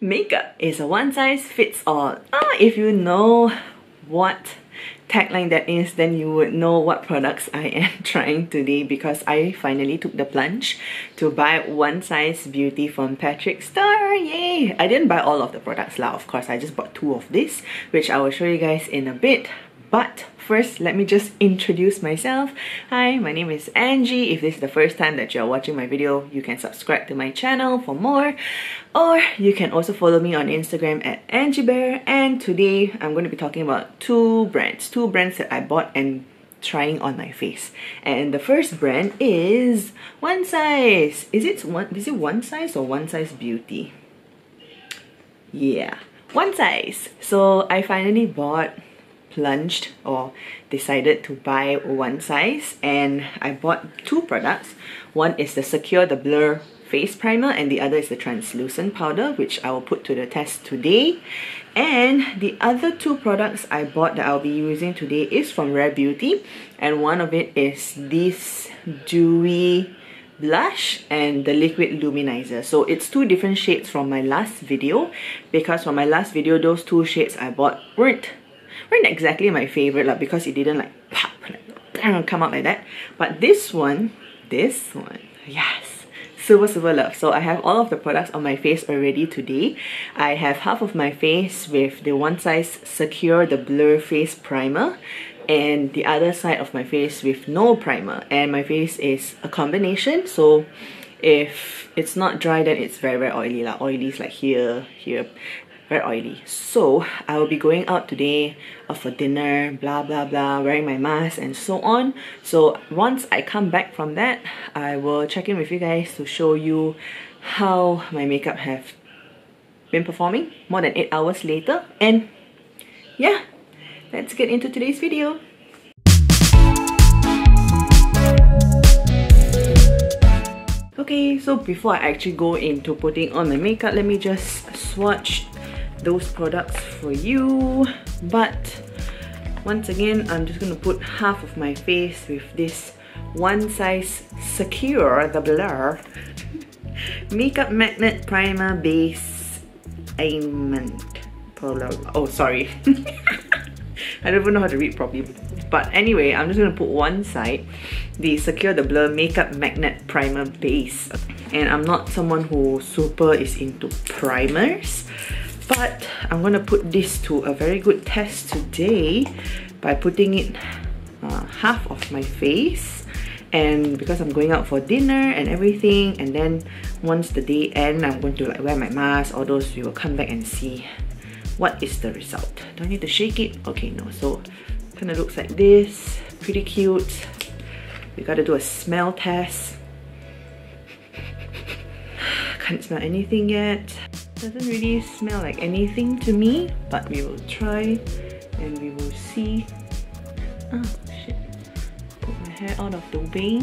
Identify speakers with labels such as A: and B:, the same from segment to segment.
A: Makeup is a one size fits all. If you know what tagline that is, then you would know what products I am trying today, because I finally took the plunge to buy one size beauty from Partick Starrrrr. Yay! I didn't buy all of the products lah, of course. I just bought 2 of this, which I will show you guys in a bit. But first, let me just introduce myself. Hi, my name is Angie. If this is the first time that you're watching my video, you can subscribe to my channel for more. Or you can also follow me on Instagram at AngieBear. And today, I'm going to be talking about two brands that I bought and trying on my face. And the first brand is One Size. Is it One Size or One Size Beauty? Yeah, One Size. So I finally plunged or decided to buy One Size, and I bought 2 products. One is the Secure the Blur face primer and the other is the translucent powder, which I will put to the test today. And the other 2 products I bought that I'll be using today is from Rare Beauty, and one of it is this dewy blush and the liquid luminizer. So it's 2 different shades from my last video, because from my last video those 2 shades I bought weren't exactly my favorite lah, because it didn't like pop, like come out like that. But this one, yes, super love. So I have all of the products on my face already today. I have half of my face with the One Size Secure the Blur face primer, and the other side of my face with no primer. And my face is a combination, so if it's not dry, then it's very oily lah. Oily is like here, very oily. So I will be going out today for dinner, blah blah blah, wearing my mask and so on. So once I come back from that, I will check in with you guys to show you how my makeup have been performing more than 8 hours later. And yeah, let's get into today's video. Okay, so before I actually go into putting on my makeup, let me just swatch those products for you. But once again, I'm just gonna put half of my face with this One Size Secure the Blur Makeup Magnet Primer Base Aimant. Oh, sorry. I don't even know how to read properly. But anyway, I'm just gonna put one side the Secure the Blur Makeup Magnet Primer Base. And I'm not someone who super is into primers, but I'm gonna put this to a very good test today by putting it half of my face. And because I'm going out for dinner and everything, and then once the day ends, I'm going to like wear my mask, all those, we will come back and see what is the result. Do I need to shake it? Okay, no. So kind of looks like this. Pretty cute. We gotta do a smell test. Can't smell anything yet. Doesn't really smell like anything to me, but we will try and we will see. Oh shit. Put my hair out of the way.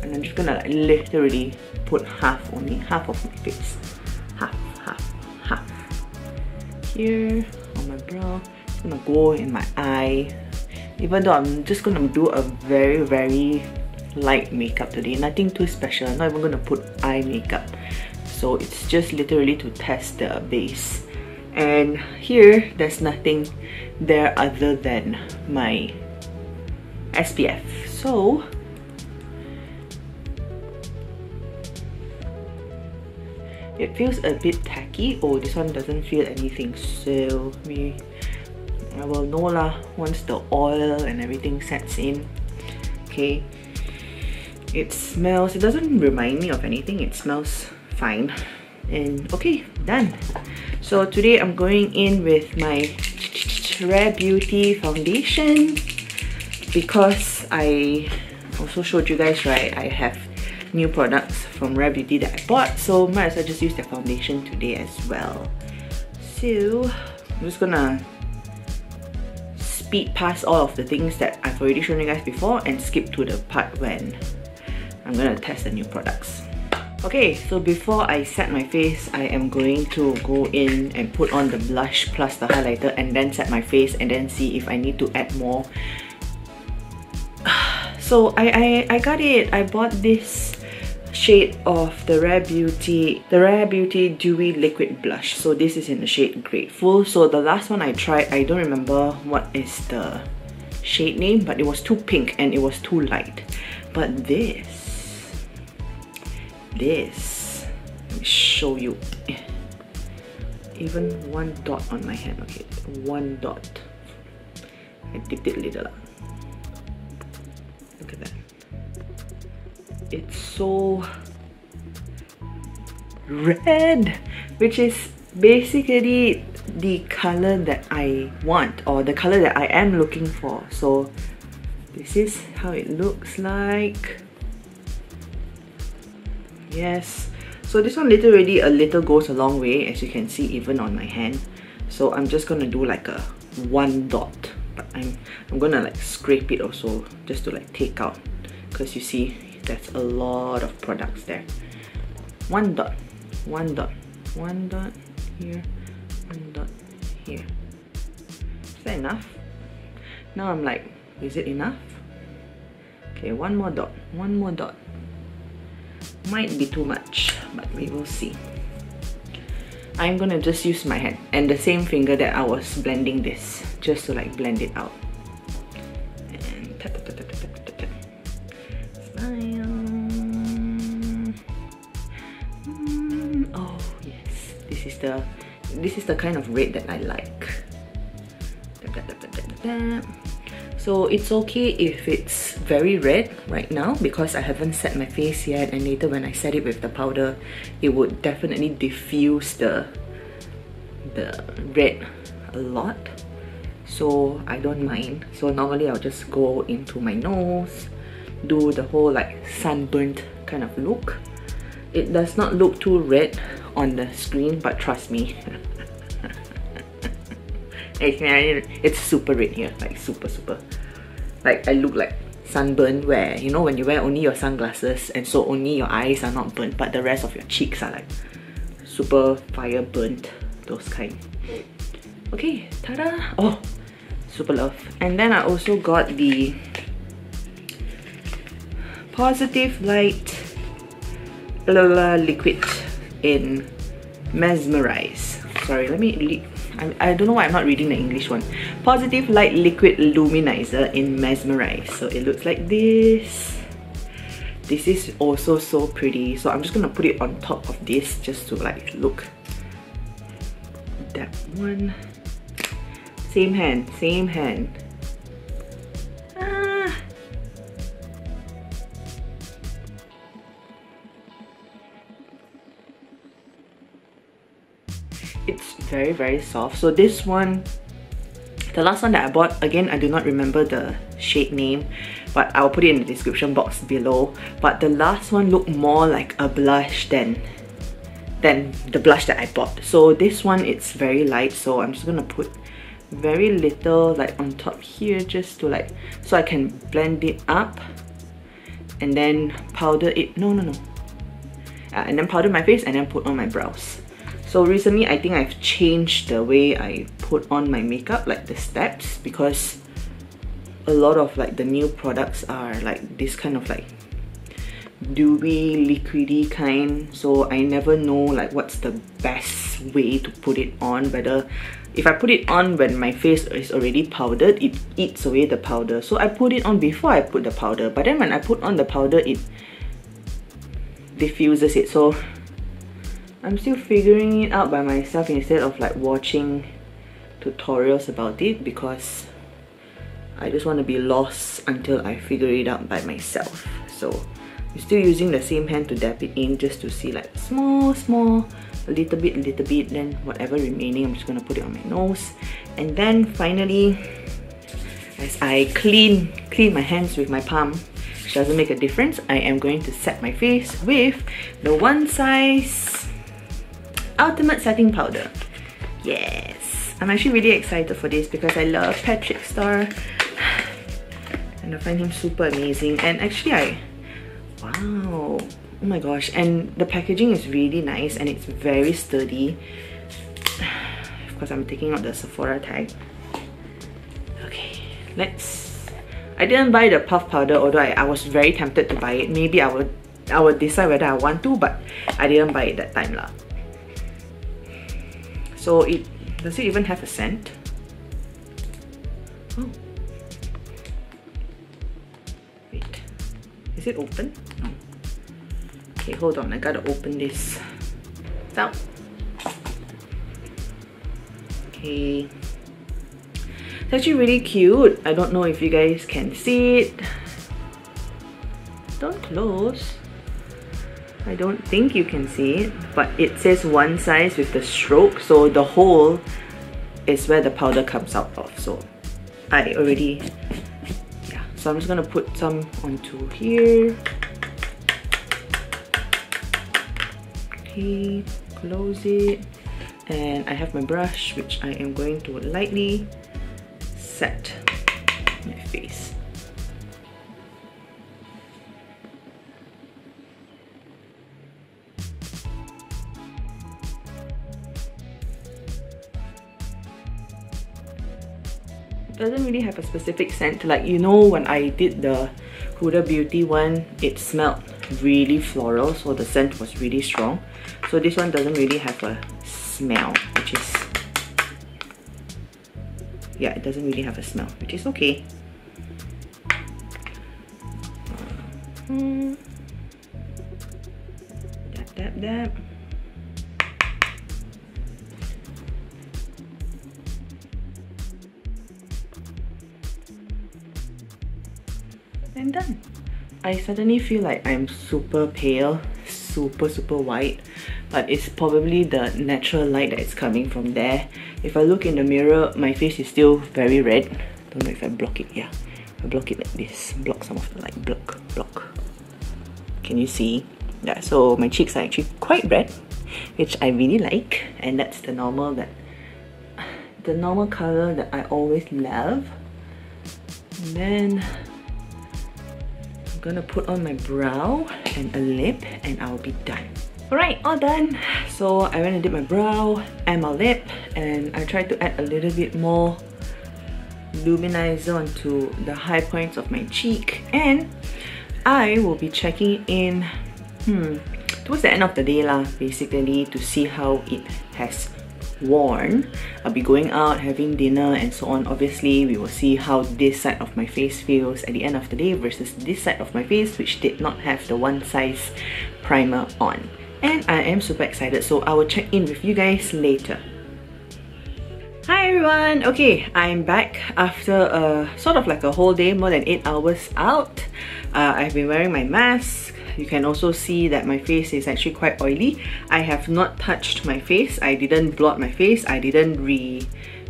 A: And I'm just gonna like literally put half of my face. Half. Here on my brow. It's gonna go in my eye. Even though I'm just gonna do a very light makeup today, nothing too special. I'm not even gonna put eye makeup. So it's just literally to test the base. And here, there's nothing there other than my SPF. So it feels a bit tacky. Oh, this one doesn't feel anything. So I will know lah once the oil and everything sets in. Okay. It doesn't remind me of anything. It smells fine. And okay, done. So today I'm going in with my Rare Beauty foundation, because I also showed you guys, right, I have new products from Rare Beauty that I bought, so might as well just use their foundation today as well. So I'm just gonna speed past all of the things that I've already shown you guys before and skip to the part when I'm gonna test the new products. Okay, so before I set my face, I am going to go in and put on the blush plus the highlighter and then set my face and then see if I need to add more. So I got it. I bought this shade of the Rare Beauty Dewy Liquid Blush. So this is in the shade Grateful. So the last one I tried, I don't remember what is the shade name, but it was too pink and it was too light. But this, let me show you. Even one dot on my hand. Okay, one dot. I dipped it a little. Look at that. It's so red, which is basically the color that I want, or the color that I am looking for. So this is how it looks like. Yes, so this one literally a little goes a long way, as you can see even on my hand. So I'm just gonna do like a one dot, but I'm gonna like scrape it also, just to like take out, because you see that's a lot of products there. One dot, one dot, one dot here, one dot here. Is that enough? Now I'm like, is it enough? Okay, one more dot, one more dot. Might be too much, but we will see. I'm gonna just use my hand and the same finger that I was blending this, just to like blend it out. And tap, tap, tap, tap, tap, tap, tap. Smile. Oh yes, this is the kind of red that I like. Tap, tap, tap, tap, tap, tap. So it's okay if it's very red right now, because I haven't set my face yet, and later when I set it with the powder, it would definitely diffuse the red a lot. So I don't mind. So normally I'll just go into my nose, do the whole like sunburnt kind of look. It does not look too red on the screen, but trust me, it's super red here, like super. Like I look like sunburn, where you know when you wear only your sunglasses and so only your eyes are not burnt, but the rest of your cheeks are like super fire burnt, those kind. Okay, ta-da! Oh, super love. And then I also got the Positive Light liquid in Mesmerize. Sorry, let me I don't know why I'm not reading the English one. Positive Light Liquid Luminiser in Mesmerize. So it looks like this. This is also so pretty. So I'm just gonna put it on top of this just to like look. That one. Same hand, same hand. It's very soft. So this one, the last one that I bought, again I do not remember the shade name, but I'll put it in the description box below. But the last one looked more like a blush than the blush that I bought. So this one, it's very light, so I'm just gonna put very little like on top here, just to like, so I can blend it up and then powder it. And then powder my face and then put on my brows. So recently I think I've changed the way I put on my makeup, like the steps, because a lot of like the new products are like this kind of like dewy, liquidy kind. So I never know like what's the best way to put it on. Whether if I put it on when my face is already powdered, it eats away the powder. So I put it on before I put the powder, but then when I put on the powder, it diffuses it. So I'm still figuring it out by myself instead of like watching tutorials about it, because I just want to be lost until I figure it out by myself. So I'm still using the same hand to dab it in, just to see like small, a little bit, then whatever remaining I'm just gonna put it on my nose. And then finally, as I clean my hands with my palm, which doesn't make a difference, I am going to set my face with the One Size Ultimate Setting Powder. Yes, I'm actually really excited for this because I love Partick Starrrr and I find him super amazing. And actually wow, oh my gosh, and the packaging is really nice and it's very sturdy. Of course, I'm taking out the Sephora tag. Okay, I didn't buy the puff powder, although I was very tempted to buy it. Maybe I would I will decide whether I want to, but I didn't buy it that time lah. So does it even have a scent? Oh. Wait, is it open? No. Okay, hold on, I gotta open this. It's out. Okay. It's actually really cute. I don't know if you guys can see it. Don't close. I don't think you can see it, but it says one size with the stroke, so the hole is where the powder comes out of. So I already, yeah, so I'm just gonna put some onto here. Okay, close it, and I have my brush, which I am going to lightly set my face. Doesn't really have a specific scent. Like, you know, when I did the Huda Beauty one, it smelled really floral, so the scent was really strong. So this one doesn't really have a smell, which is, yeah, it doesn't really have a smell, which is okay. Dab, dab, dab. And done. I suddenly feel like I'm super pale, super white, but it's probably the natural light that is coming from there. If I look in the mirror, my face is still very red. Don't know if I block it. Yeah, I block it like this, block some of the light. Block. Can you see? Yeah, so my cheeks are actually quite red, which I really like, and that's the normal color that I always love. And then I'm gonna put on my brow and a lip, and I'll be done. Alright, all done. So I went and did my brow and my lip, and I tried to add a little bit more luminizer onto the high points of my cheek, and I will be checking in towards the end of the day lah, basically, to see how it has worn. I'll be going out, having dinner and so on. Obviously, we will see how this side of my face feels at the end of the day versus this side of my face, which did not have the one size primer on. And I am super excited, so I will check in with you guys later. Hi everyone! Okay, I'm back after sort of like a whole day, more than 8 hours out. I've been wearing my mask. You can also see that my face is actually quite oily. I have not touched my face. I didn't blot my face. I didn't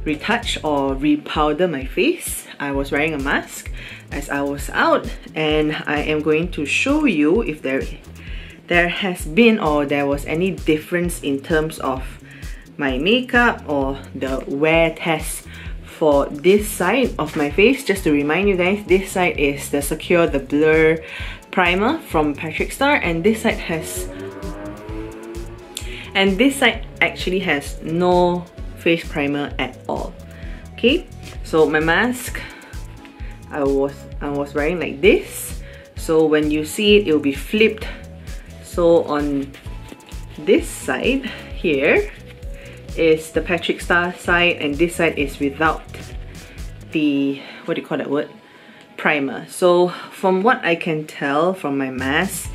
A: retouch or repowder my face. I was wearing a mask as I was out, and I am going to show you if there has been or there was any difference in terms of my makeup or the wear test for this side of my face. Just to remind you guys, this side is the Secure the Blur primer from Partick Starrrrr, and this side actually has no face primer at all. Okay, so my mask, I was wearing like this, so when you see it, will be flipped. So on this side here is the Partick Starrrrr side, and this side is without the, what do you call that word? Primer. So from what I can tell from my mask,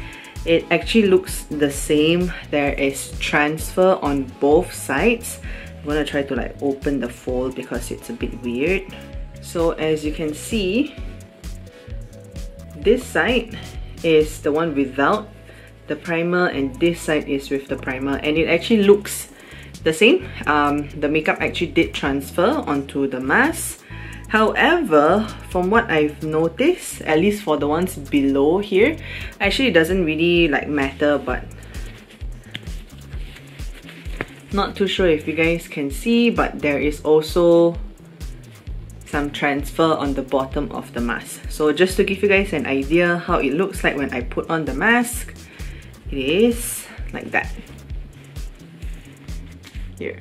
A: it actually looks the same. There is transfer on both sides. I'm gonna try to like open the fold because it's a bit weird. So as you can see, this side is the one without the primer, and this side is with the primer, and it actually looks the same. The makeup actually did transfer onto the mask. However, from what I've noticed, at least for the ones below here, actually it doesn't really like matter, but not too sure if you guys can see, but there is also some transfer on the bottom of the mask. So just to give you guys an idea how it looks like when I put on the mask, it is like that. Here.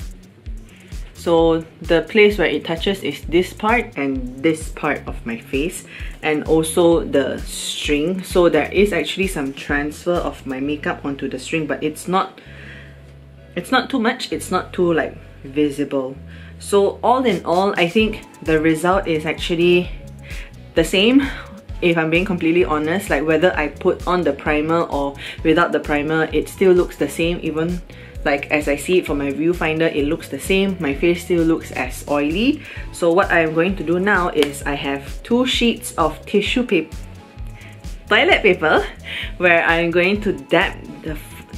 A: So the place where it touches is this part and this part of my face, and also the string. So there is actually some transfer of my makeup onto the string, but it's not too much, it's not too like visible. So all in all, I think the result is actually the same. If I'm being completely honest, like whether I put on the primer or without the primer, it still looks the same. Even like as I see it from my viewfinder, it looks the same. My face still looks as oily. So what I'm going to do now is I have 2 sheets of tissue paper, toilet paper, where I'm going to dab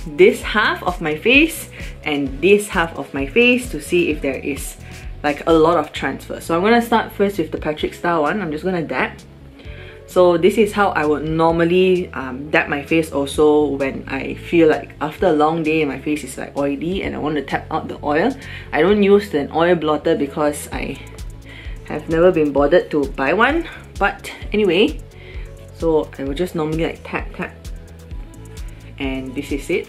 A: this half of my face and this half of my face to see if there is like a lot of transfer. So I'm gonna start first with the Partick Starrrrr one. I'm just gonna dab. So this is how I would normally dab my face also when I feel like after a long day my face is like oily and I want to tap out the oil. I don't use an oil blotter because I have never been bothered to buy one. But anyway, so I will just normally like tap. And this is it.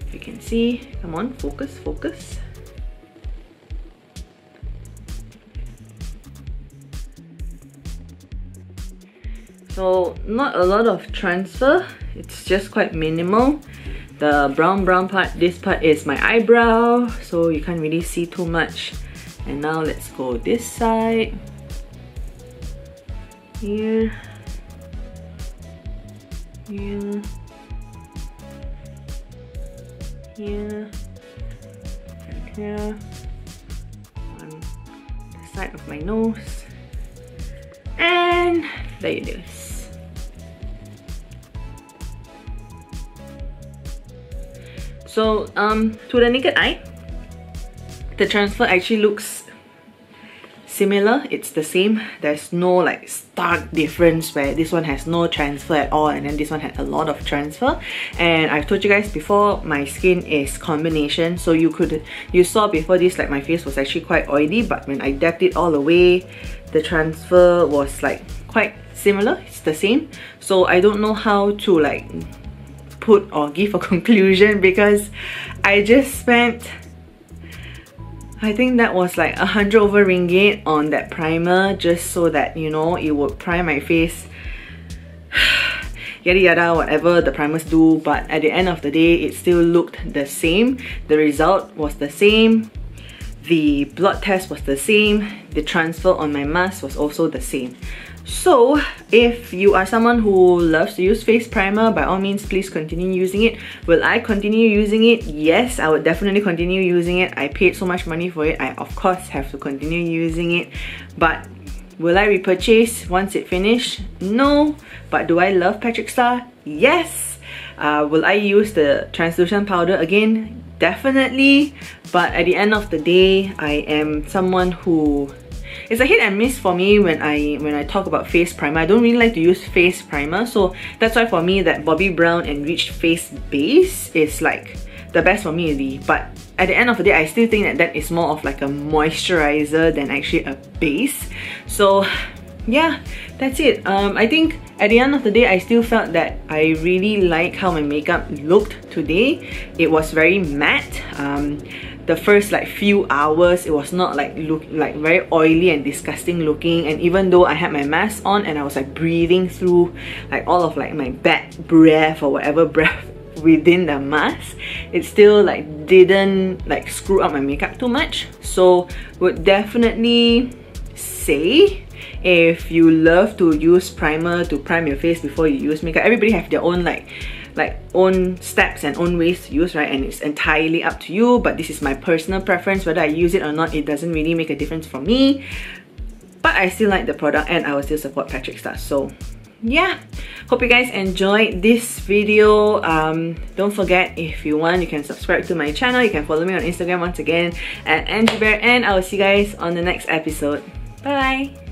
A: If you can see, come on, focus. So not a lot of transfer, it's just quite minimal. The brown part, this part is my eyebrow, so you can't really see too much. And now let's go this side. Here. Here. Here. And here. On the side of my nose. And there it is. So to the naked eye, the transfer actually looks similar. It's the same. There's no like stark difference where this one has no transfer at all and then this one had a lot of transfer. And I've told you guys before, my skin is combination. So you saw before this like my face was actually quite oily, but when I dabbed it all away, the transfer was like quite similar. It's the same. So I don't know how to like put or give a conclusion because I just spent, I think that was like 100 over ringgit on that primer just so that, you know, it would prime my face, yada yada, whatever the primers do. But at the end of the day, it still looked the same. The result was the same. The blood test was the same. The transfer on my mask was also the same. So if you are someone who loves to use face primer, by all means please continue using it. Will I continue using it? Yes, I would definitely continue using it. I paid so much money for it, I of course have to continue using it. But will I repurchase once it finished? No. But do I love Partick Starrrrr? Yes. Will I use the translucent powder again? Definitely. But at the end of the day, I am someone who, it's a hit and miss for me when I talk about face primer. I don't really like to use face primer, so that's why for me that Bobbi Brown Enriched Face Base is like the best for me really. But at the end of the day, I still think that is more of like a moisturizer than actually a base. So yeah, that's it. I think at the end of the day, I still felt that I really like how my makeup looked today. It was very matte. The first like few hours, it was not like very oily and disgusting looking. And even though I had my mask on and I was like breathing through like all of like my bad breath or whatever breath within the mask, it still like didn't like screw up my makeup too much. So would definitely say, if you love to use primer to prime your face before you use makeup, everybody have their own like own steps and own ways to use, right? And it's entirely up to you, but this is my personal preference. Whether I use it or not, it doesn't really make a difference for me. But I still like the product and I will still support Partick Starrrrr. So yeah, hope you guys enjoyed this video. Don't forget, if you want, you can subscribe to my channel. You can follow me on Instagram once again at AngieBear, and I will see you guys on the next episode. Bye!